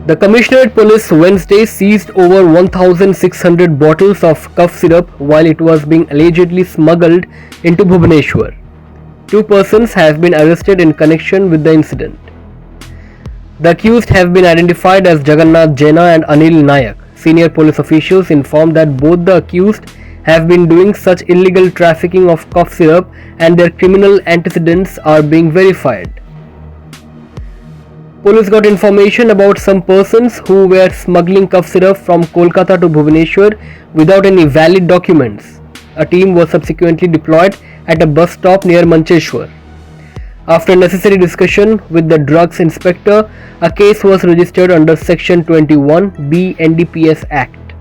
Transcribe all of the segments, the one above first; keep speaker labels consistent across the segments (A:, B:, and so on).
A: The Commissionerate Police Wednesday seized over 1,600 bottles of cough syrup while it was being allegedly smuggled into Bhubaneswar. 2 persons have been arrested in connection with the incident. The accused have been identified as Jagannath Jaina and Anil Nayak. Senior police officials informed that both the accused have been doing such illegal trafficking of cough syrup and their criminal antecedents are being verified. Police got information about some persons who were smuggling cough syrup from Kolkata to Bhubaneswar without any valid documents. A team was subsequently deployed at a bus stop near Mancheshwar. After necessary discussion with the drugs inspector, a case was registered under Section 21B NDPS Act.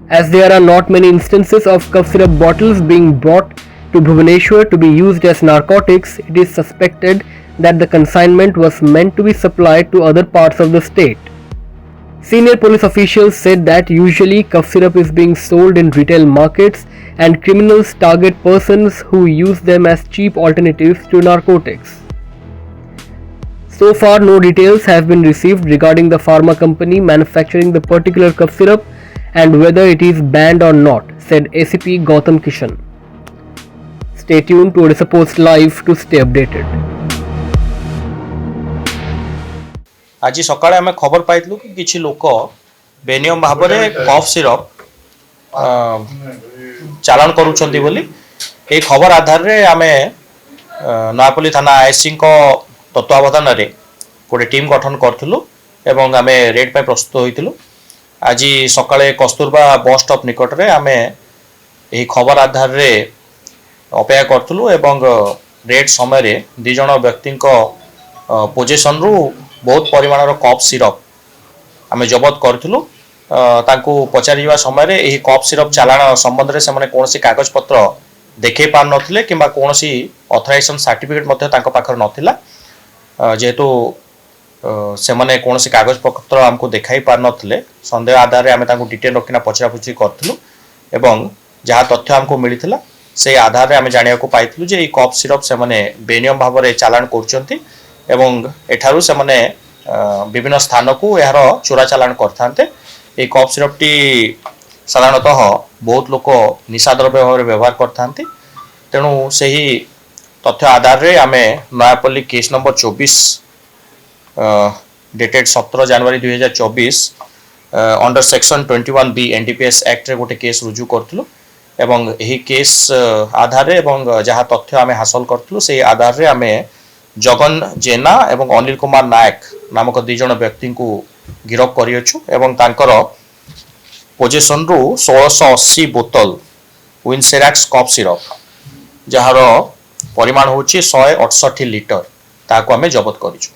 A: As there are not many instances of cough syrup bottles being brought to Bhubaneswar to be used as narcotics, it is suspected that the consignment was meant to be supplied to other parts of the state. Senior police officials said that usually cough syrup is being sold in retail markets and criminals target persons who use them as cheap alternatives to narcotics. So far, no details have been received regarding the pharma company manufacturing the particular cough syrup and whether it is banned or not, said ACP Gautam Kishan. Stay tuned to Orissapost Live to stay updated.
B: आज सकाळे आमे खबर पाइतलु कि किछि लोक बेनियम भाव में cough syrup चालान करूछंती बोली ए खबर आधार रे आमे नयापल्ली थाना आईसी को तत्वावधान रे गोटे टीम गठन करथुलु एवं आमे रेड पे प्रस्तुत होइतिलु। आज सकाळे कस्तूरबा बस स्टॉप निकट रे आमे एही खबर आधार रे अपेक्षा करथुलु एवं रेड समय रे 2 जण व्यक्ति को पोजीशन रु बहुत परिमाणर कफ सिरप आमे जबत करथुलु। तांको पचारिवा समय रे एही कफ सिरप चालान संबंध रे सेमाने कोनोसी कागज पत्र देखै पार नथिले किबा कोनोसी ऑथराइजेशन सर्टिफिकेट मध्ये तांको पाखर नथिला जेहेतु सेमाने कोनोसी कागज पत्र हमको देखाई पार नथिले संदेह आधार रे आमे तांको डिटेल रखिना पचरापुची करथुलु एवं जहा तथ्य हमको मिलिथिला से आधार रे आमे जानिया को पाइथुलु जे ई कफ सिरप सेमाने बेनियम भाव रे चालान करचंती एवं एठारु सेमाने विभिन्न स्थान को यार चोरा चालान करथांते। ए कफ सिरप टी साधारणतः बहुत लोक निशा द्रव्य भाव व्यवहार करथांती तेणु सही तथ्य आधार रे आमे नयापल्ली केस नंबर 24 डेटेड 17 जनवरी 2024 under section 21B NDPS act रे गोटे केस रुजु करथुलु एवं एही केस आधार रे एवं जहा तथ्य आमे हासिल करथुलु से आधार रे आमे जगन जेना एवं अनिल कुमार नायक नामक 2 जण व्यक्ति को गिरफ्त करियछु एवं तांकर पोजीशन रु 1680 बोतल विनसेराक्स कफ सिरप जहार परिमाण होची 168 लीटर ताको आमे जब्त करिछु।